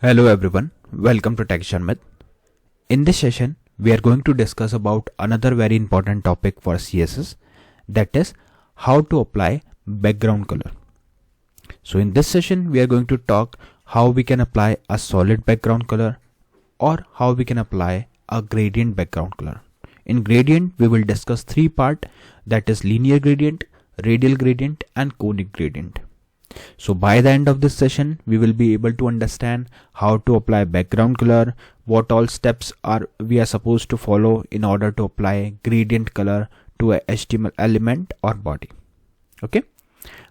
Hello everyone, welcome to Tech Sharmit. In this session, we are going to discuss about another very important topic for CSS, that is how to apply background color. So in this session, we are going to talk how we can apply a solid background color or how we can apply a gradient background color. In gradient, we will discuss three parts, that is linear gradient, radial gradient and conic gradient. So by the end of this session, we will be able to understand how to apply background color, what all steps we are supposed to follow in order to apply gradient color to a HTML element or body. Okay.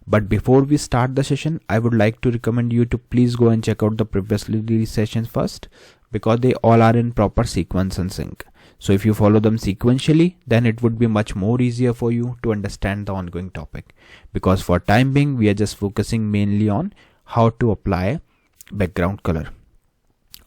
But before we start the session, I would like to recommend you to please go and check out the previously released sessions first, because they all are in proper sequence and sync. So if you follow them sequentially, then it would be much more easier for you to understand the ongoing topic, because for time being we are just focusing mainly on how to apply background color.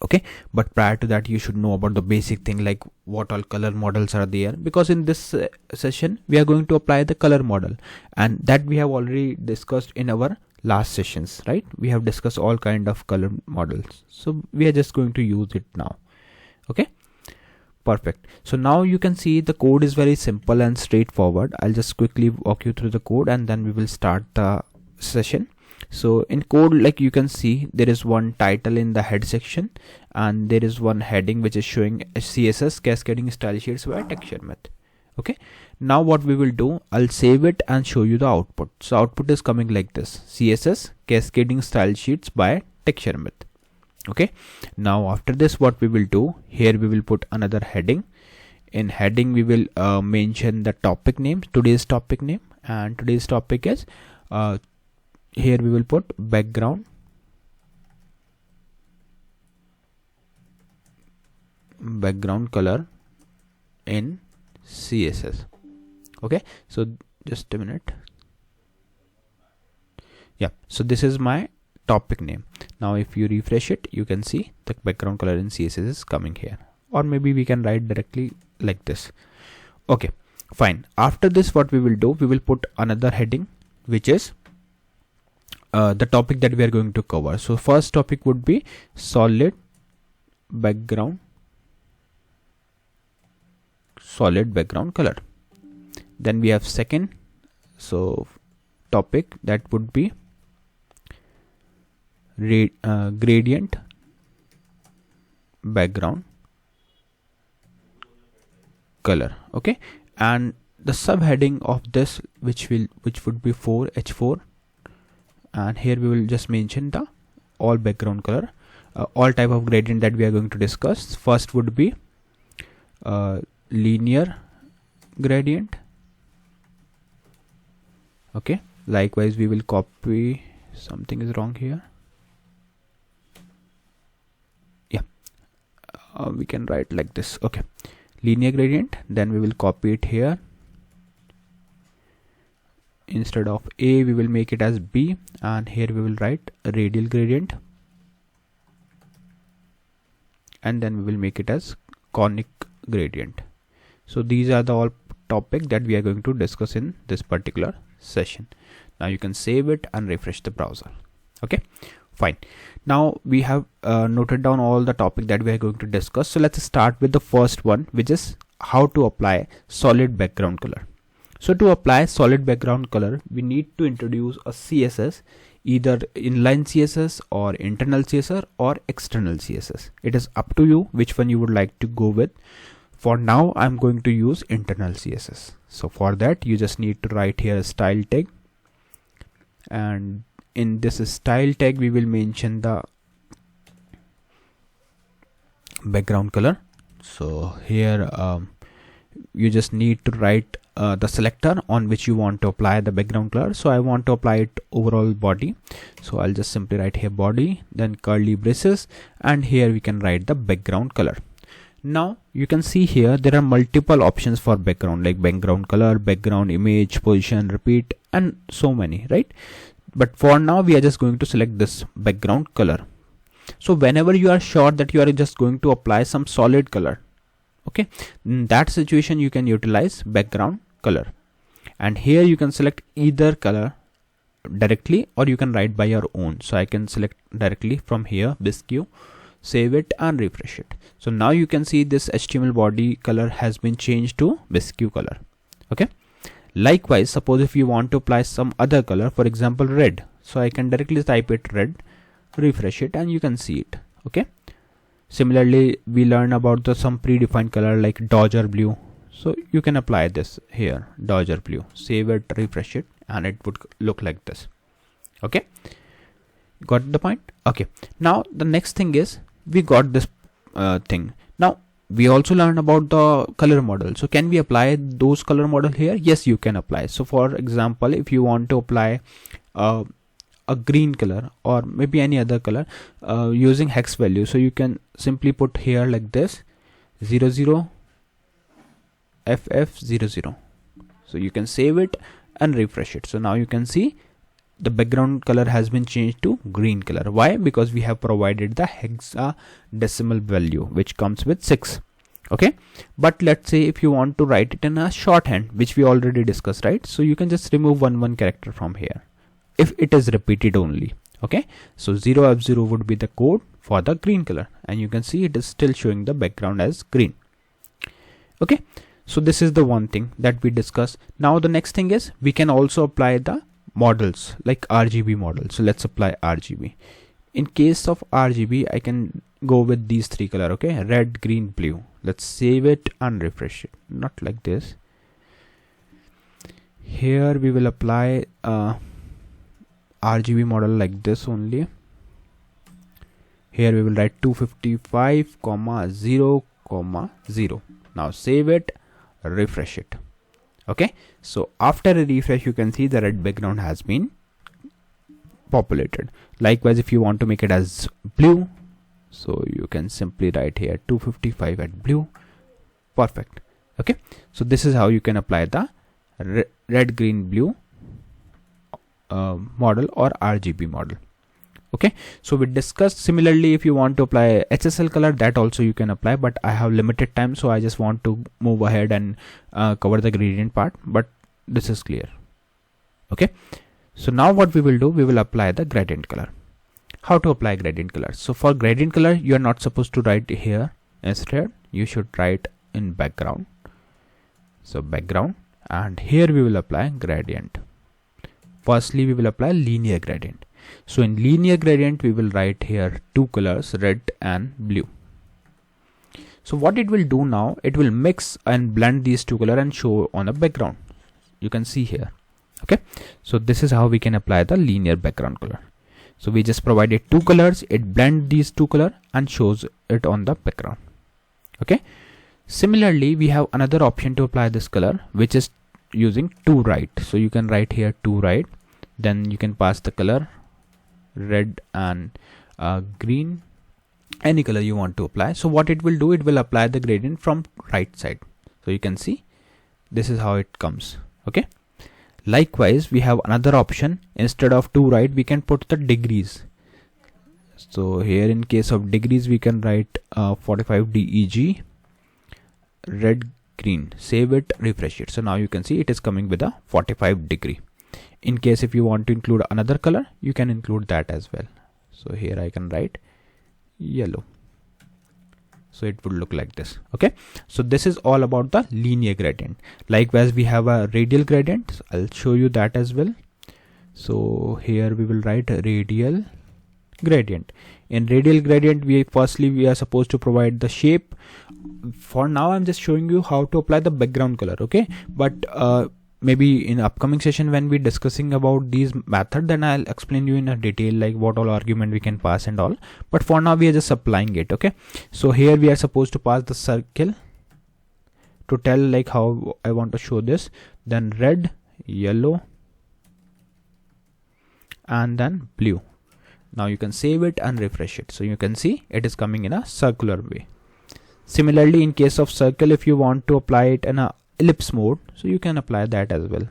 Okay, but prior to that you should know about the basic thing like what all color models are there, because in this session we are going to apply the color model, and that we have already discussed in our last sessions, right? We have discussed all kind of color models, so we are just going to use it now. Okay, perfect. So now you can see the code is very simple and straightforward. I'll just quickly walk you through the code and then we will start the session. So in code, like you can see, there is one title in the head section and there is one heading which is showing CSS cascading style sheets by Tech Sharmit. Okay, now what we will do, I'll save it and show you the output. So output is coming like this: CSS cascading style sheets by Tech Sharmit. Okay, now after this what we will do, here we will put another heading. In heading we will mention the topic name, today's topic name, and today's topic is here we will put background color in CSS. Okay, so just a minute. Yeah, so this is my topic name. Now if you refresh it, you can see the background color in CSS is coming here, or maybe we can write directly like this. Okay, fine. After this what we will do, we will put another heading which is the topic that we are going to cover. So first topic would be solid background color. Then we have second topic that would be gradient background color. Okay, and the subheading of this which would be 4H4, and here we will just mention the all background color, all type of gradient that we are going to discuss. First would be linear gradient. Okay, likewise we will copy, something is wrong here. We can write like this. Okay, linear gradient, then we will copy it here. Instead of A we will make it as B, and here we will write radial gradient, and then we will make it as conic gradient. So these are the all topic that we are going to discuss in this particular session. Now you can save it and refresh the browser. Okay, fine. Now we have noted down all the topic that we are going to discuss. So let's start with the first one, which is how to apply solid background color. So to apply solid background color, we need to introduce a CSS, either inline CSS or internal CSS or external CSS. It is up to you which one you would like to go with. For now, I'm going to use internal CSS. So for that, you just need to write here a style tag, and in this style tag we will mention the background color. So here you just need to write the selector on which you want to apply the background color. So I want to apply it overall body, so I'll just simply write here body, then curly braces, and here we can write the background color. Now you can see here there are multiple options for background, like background color, background image, position, repeat, and so many, right? But for now we are just going to select this background color. So whenever you are sure that you are just going to apply some solid color, okay, in that situation you can utilize background color, and here you can select either color directly, or you can write by your own. So I can select directly from here bisque, save it and refresh it. So now you can see this HTML body color has been changed to bisque color. Okay. Likewise, suppose if you want to apply some other color, for example red, so I can directly type it red, refresh it, and you can see it. Okay. Similarly, we learn about some predefined color like Dodger blue. So you can apply this here, Dodger blue, save it, refresh it, and it would look like this. Okay, got the point? Okay, now the next thing is we got this thing. Now we also learned about the color model. So can we apply those color model here? Yes, you can apply. So for example, if you want to apply a green color or maybe any other color using hex value, so you can simply put here like this 00 FF00. So you can save it and refresh it. So now you can see the background color has been changed to green color. Why? Because we have provided the hexadecimal value which comes with 6. Okay, but let's say if you want to write it in a shorthand, which we already discussed, right? So you can just remove one character from here if it is repeated only. Okay, so 0F0 would be the code for the green color, and you can see it is still showing the background as green. Okay, so this is the one thing that we discussed. Now the next thing is we can also apply the models like RGB model. So let's apply RGB. In case of RGB, I can go with these 3 color. Okay, red, green, blue. Let's save it and refresh it. Not like this. Here we will apply RGB model like this only. Here we will write 255, 0, 0. Now save it, refresh it. Okay, so after a refresh, you can see the red background has been populated. Likewise, if you want to make it as blue, so you can simply write here 255 at blue. Perfect. Okay, so this is how you can apply the red, green, blue model or RGB model. Okay, so we discussed. Similarly, if you want to apply HSL color, that also you can apply, but I have limited time, so I just want to move ahead and cover the gradient part, but this is clear. Okay, so now what we will do, we will apply the gradient color. How to apply gradient color? So for gradient color, you are not supposed to write here. Instead, you should write in background. So background, and here we will apply gradient. Firstly, we will apply linear gradient. So in linear gradient, we will write here 2 colors, red and blue. So what it will do now, it will mix and blend these 2 colors and show on a background. You can see here. Okay, so this is how we can apply the linear background color. So we just provided 2 colors, it blends these 2 colors and shows it on the background. Okay, similarly, we have another option to apply this color, which is using to right. So you can write here to right, then you can pass the color red and green, any color you want to apply. So what it will do, it will apply the gradient from right side. So you can see this is how it comes. Okay, likewise, we have another option. Instead of to right, we can put the degrees. So here in case of degrees, we can write 45 DEG, red, green, save it, refresh it. So now you can see it is coming with a 45 degree. In case if you want to include another color, you can include that as well. So here I can write yellow. So it would look like this. Okay, so this is all about the linear gradient. Likewise, we have a radial gradient. So I'll show you that as well. So here we will write radial gradient. In radial gradient, we are supposed to provide the shape. For now, I'm just showing you how to apply the background color. Okay, but maybe in upcoming session when we're discussing about these method, then I'll explain you in a detail like what all argument we can pass and all, but for now we are just applying it. Okay, so here we are supposed to pass the circle to tell like how I want to show this, then red, yellow and then blue. Now you can save it and refresh it. So you can see it is coming in a circular way. Similarly, in case of circle, if you want to apply it in a ellipse mode, so you can apply that as well.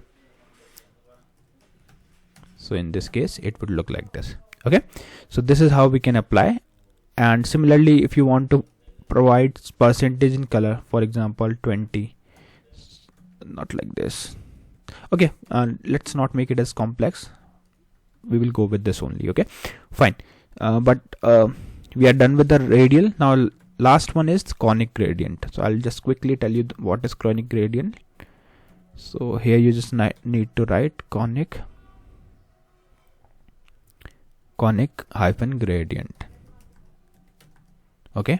So in this case, it would look like this. Okay, so this is how we can apply. And similarly, if you want to provide percentage in color, for example 20, not like this. Okay, let's not make it as complex. we will go with this only. Okay, fine. But we are done with the radial. Now last one is conic gradient. So I'll just quickly tell you what is conic gradient. So here you just need to write conic hyphen gradient. Okay,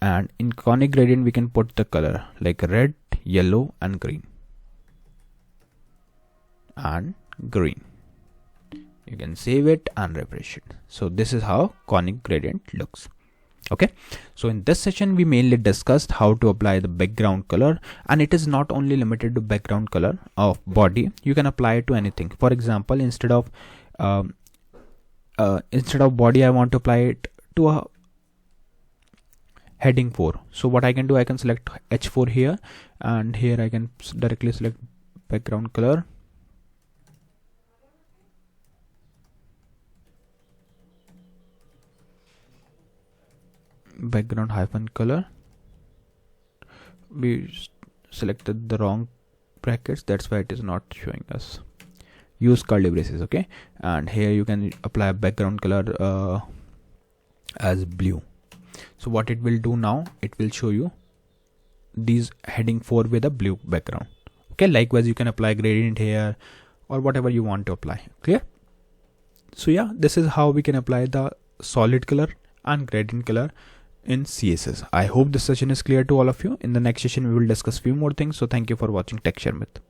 and in conic gradient we can put the color like red, yellow and green. You can save it and refresh it. So this is how conic gradient looks. Okay, so in this session we mainly discussed how to apply the background color, and it is not only limited to background color of body. You can apply it to anything. For example, instead of body, I want to apply it to a heading 4. So what I can do, I can select H4 here, and here I can directly select background color. Background hyphen color. We selected the wrong brackets, that's why it is not showing us. Use curly braces. Okay, and here you can apply a background color as blue. So what it will do now, it will show you these heading 4 with a blue background. Okay, likewise you can apply gradient here or whatever you want to apply. Clear? So yeah, this is how we can apply the solid color and gradient color in CSS. I hope this session is clear to all of you. In the next session we will discuss few more things. So thank you for watching Tech Sharmit.